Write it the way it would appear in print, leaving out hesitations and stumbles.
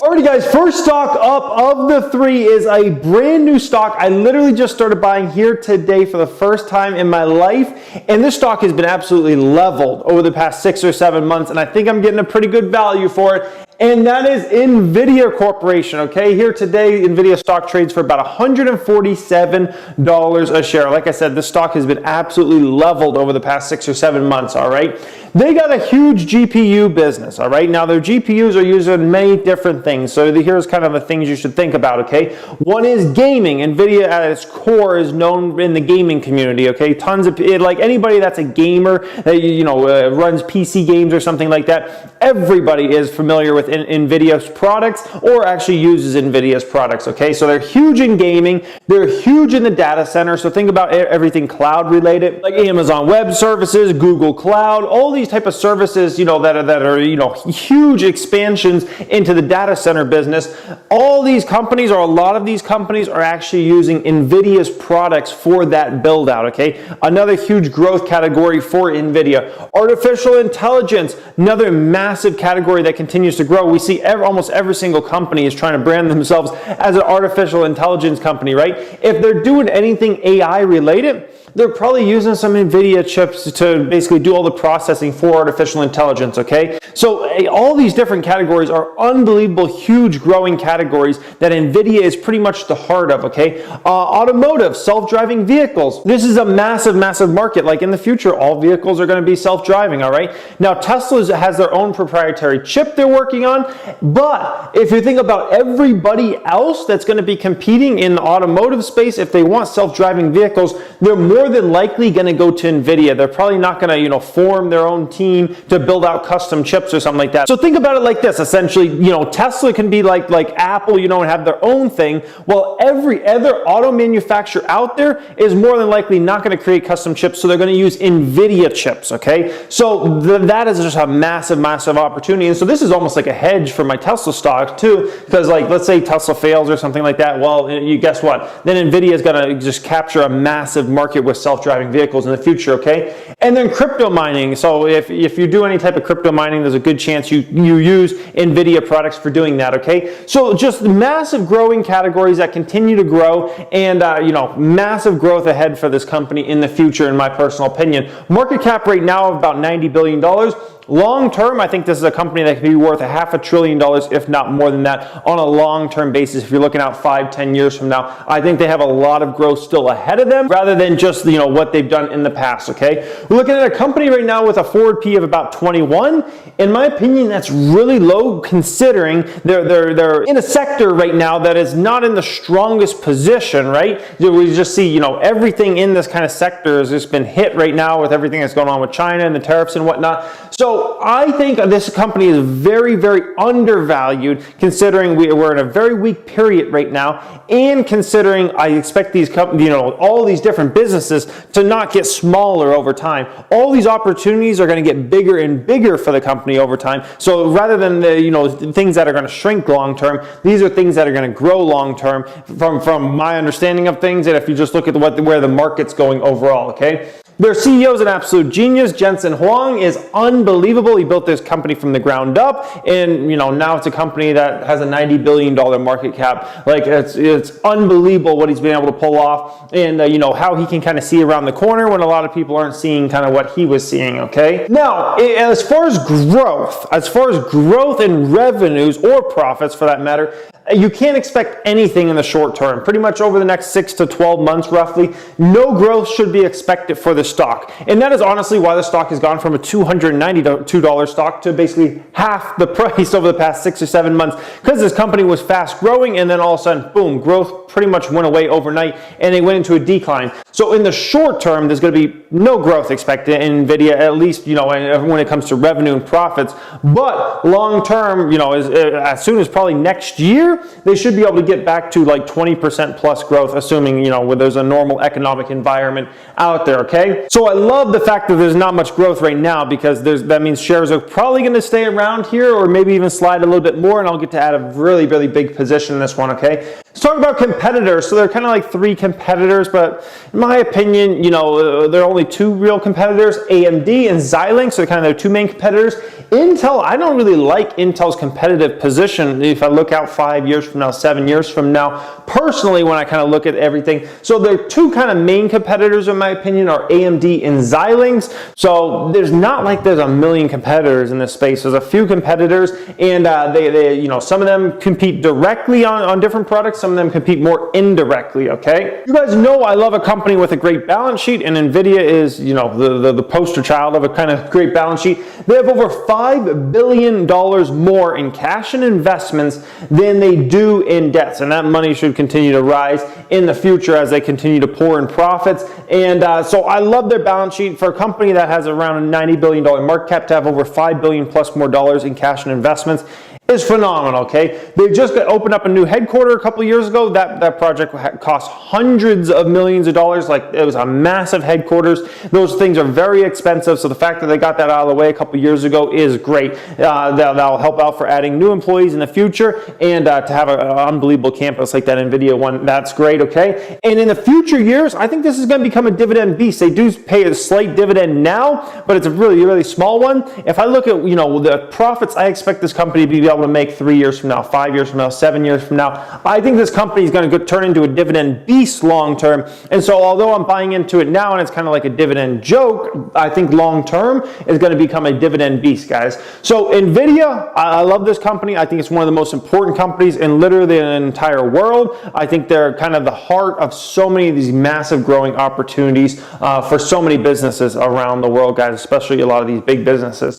Alrighty guys, first stock up of the three is a brand new stock. I literally just started buying here today for the first time in my life, and this stock has been absolutely leveled over the past 6 or 7 months, and I think I'm getting a pretty good value for it. And that is NVIDIA Corporation, okay? Here today, NVIDIA stock trades for about $147 a share. Like I said, this stock has been absolutely leveled over the past 6 or 7 months, all right? They got a huge GPU business, all right? Now, their GPUs are used in many different things. So here's kind of the things you should think about, okay? One is gaming. NVIDIA at its core is known in the gaming community, okay? Tons of, like anybody that's a gamer that, runs PC games or something like that, everybody is familiar with NVIDIA's products or actually uses NVIDIA's products, okay? So they're huge in gaming. They're huge in the data center. So think about everything cloud related, like Amazon Web Services, Google Cloud, all these type of services, that are huge expansions into the data center business. All these companies, or a lot of these companies, are actually using NVIDIA's products for that build out, okay? Another huge growth category for NVIDIA. Artificial intelligence, another massive category that continues to grow. We see almost every single company is trying to brand themselves as an artificial intelligence company, right? If they're doing anything AI related, they're probably using some NVIDIA chips to basically do all the processing for artificial intelligence, okay? So all these different categories are unbelievable, huge growing categories that NVIDIA is pretty much the heart of, okay? Automotive, self-driving vehicles. This is a massive, massive market. Like in the future, all vehicles are going to be self-driving, all right? Now, Tesla has their own proprietary chip they're working on, but if you think about everybody else that's going to be competing in the automotive space, if they want self-driving vehicles, they're more than likely going to go to NVIDIA. They're probably not going to, form their own team to build out custom chips or something like that. So think about it like this, essentially, Tesla can be like Apple, and have their own thing. Well, every other auto manufacturer out there is more than likely not going to create custom chips, so they're going to use NVIDIA chips, okay? So that is just a massive, massive opportunity. And so this is almost like a hedge for my Tesla stock too, because let's say Tesla fails or something like that. Well, you guess what? Then NVIDIA is going to just capture a massive market with self-driving vehicles in the future, okay? And then crypto mining. So if you do any type of crypto mining, there's a good chance you use NVIDIA products for doing that, okay? So just massive growing categories that continue to grow, and massive growth ahead for this company in the future, in my personal opinion. Market cap right now of about $90 billion. Long term, I think this is a company that could be worth $500 billion, if not more than that, on a long-term basis. If you're looking out 5-10 years from now, I think they have a lot of growth still ahead of them, rather than just what they've done in the past. Okay, we're looking at a company right now with a forward P of about 21. In my opinion, that's really low, considering they're in a sector right now that is not in the strongest position. Right, we just see everything in this kind of sector has just been hit right now with everything that's going on with China and the tariffs and whatnot. So I think this company is very, very undervalued, considering we're in a very weak period right now, and considering I expect these companies, all these different businesses to not get smaller over time. All these opportunities are going to get bigger and bigger for the company over time. So rather than the things that are going to shrink long term, these are things that are going to grow long term from my understanding of things. And if you just look at where the market's going overall, okay? Their CEO is an absolute genius. Jensen Huang is unbelievable. He built this company from the ground up, and now it's a company that has a $90 billion market cap. Like it's unbelievable what he's been able to pull off, and how he can kind of see around the corner when a lot of people aren't seeing kind of what he was seeing. Okay. Now, as far as growth in revenues or profits for that matter, you can't expect anything in the short term. Pretty much over the next 6 to 12 months, roughly, no growth should be expected for the stock. And that is honestly why the stock has gone from a $292 stock to basically half the price over the past 6 or 7 months, because this company was fast growing, and then all of a sudden, boom, growth pretty much went away overnight, and they went into a decline. So in the short term, there's going to be no growth expected in NVIDIA, at least, when it comes to revenue and profits. But long term, as soon as probably next year, they should be able to get back to like 20% plus growth, assuming, where there's a normal economic environment out there, okay? So I love the fact that there's not much growth right now, because that means shares are probably going to stay around here, or maybe even slide a little bit more, and I'll get to add a really, really big position in this one, okay? Let's talk about competitors. So they're kind of like three competitors, but in my opinion, there are only two real competitors, AMD and Xilinx. So they're kind of their two main competitors. Intel, I don't really like Intel's competitive position if I look out 5 years from now, 7 years from now, personally, when I kind of look at everything. So their two kind of main competitors, in my opinion, are AMD and Xilinx. So there's not like there's a million competitors in this space. There's a few competitors, and some of them compete directly on different products. Some of them compete more indirectly, okay? You guys know I love a company with a great balance sheet, and NVIDIA is, the poster child of a kind of great balance sheet. They have over $5 billion more in cash and investments than they do in debts, and that money should continue to rise in the future as they continue to pour in profits. And so I love their balance sheet. For a company that has around a $90 billion market cap to have over $5 billion plus more dollars in cash and investments is phenomenal, okay? They just opened up a new headquarters a couple years ago. That project cost hundreds of millions of dollars. Like, it was a massive headquarters. Those things are very expensive, so the fact that they got that out of the way a couple years ago is great. That'll help out for adding new employees in the future, and to have an unbelievable campus like that NVIDIA one, that's great, okay? And in the future years, I think this is going to become a dividend beast. They do pay a slight dividend now, but it's a really, really small one. If I look at, the profits I expect this company to be able to make 3 years from now, 5 years from now, 7 years from now, I think this company is going to turn into a dividend beast long term. And so although I'm buying into it now and it's kind of like a dividend joke, I think long term is going to become a dividend beast, guys. So NVIDIA, I love this company. I think it's one of the most important companies in literally the entire world. I think they're kind of the heart of so many of these massive growing opportunities for so many businesses around the world, guys, especially a lot of these big businesses.